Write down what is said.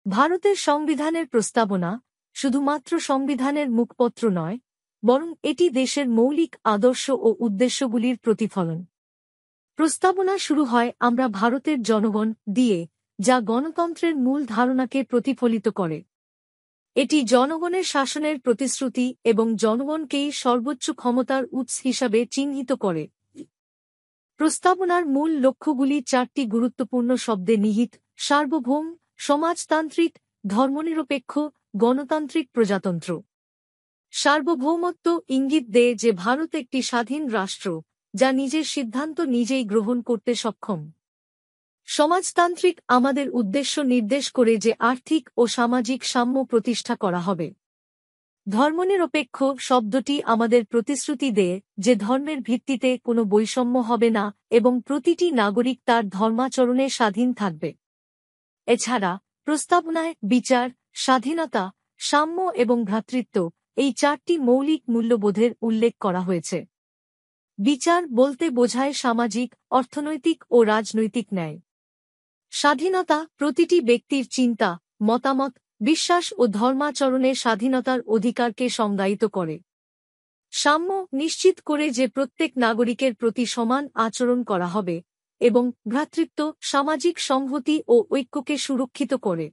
ভারতের সংবিধানের প্রস্তাবনা শুধুমাত্র সংবিধানের মুখপত্র নয়, বরং এটি দেশের মৌলিক আদর্শ ও উদ্দেশ্যগুলির প্রতিফলন। প্রস্তাবনা শুরু হয় আমরা ভারতের জনগণ দিয়ে, যা গণতন্ত্রের মূল ধারণাকে প্রতিফলিত করে। এটি জনগণের শাসনের প্রতিশ্রুতি এবং জনগণকেই সর্বোচ্চ ক্ষমতার উৎস হিসাবে চিহ্নিত করে। প্রস্তাবনার মূল লক্ষ্যগুলি চারটি গুরুত্বপূর্ণ শব্দে নিহিত: সার্বভৌম, সমাজতান্ত্রিক, ধর্মনিরপেক্ষ, গণতান্ত্রিক প্রজাতন্ত্র। সার্বভৌমত্ব ইঙ্গিত দেয় যে ভারত একটি স্বাধীন রাষ্ট্র, যা নিজের সিদ্ধান্ত নিজেই গ্রহণ করতে সক্ষম। সমাজতান্ত্রিক আমাদের উদ্দেশ্য নির্দেশ করে যে আর্থিক ও সামাজিক সাম্য প্রতিষ্ঠা করা হবে। ধর্মনিরপেক্ষ শব্দটি আমাদের প্রতিশ্রুতি দেয় যে ধর্মের ভিত্তিতে কোনো বৈষম্য হবে না এবং প্রতিটি নাগরিক তার ধর্মাচরণে স্বাধীন থাকবে। এছাড়া প্রস্তাবনায় বিচার, স্বাধীনতা, সাম্য এবং ভ্রাতৃত্ব এই চারটি মৌলিক মূল্যবোধের উল্লেখ করা হয়েছে। বিচার বলতে বোঝায় সামাজিক, অর্থনৈতিক ও রাজনৈতিক ন্যায়। স্বাধীনতা প্রতিটি ব্যক্তির চিন্তা, মতামত, বিশ্বাস ও ধর্মাচরণে স্বাধীনতার অধিকারকে সংজ্ঞায়িত করে। সাম্য নিশ্চিত করে যে প্রত্যেক নাগরিকের প্রতি সমান আচরণ করা হবে, এবং ভ্রাতৃত্ব সামাজিক সংহতি ও ঐক্যকে সুরক্ষিত করে।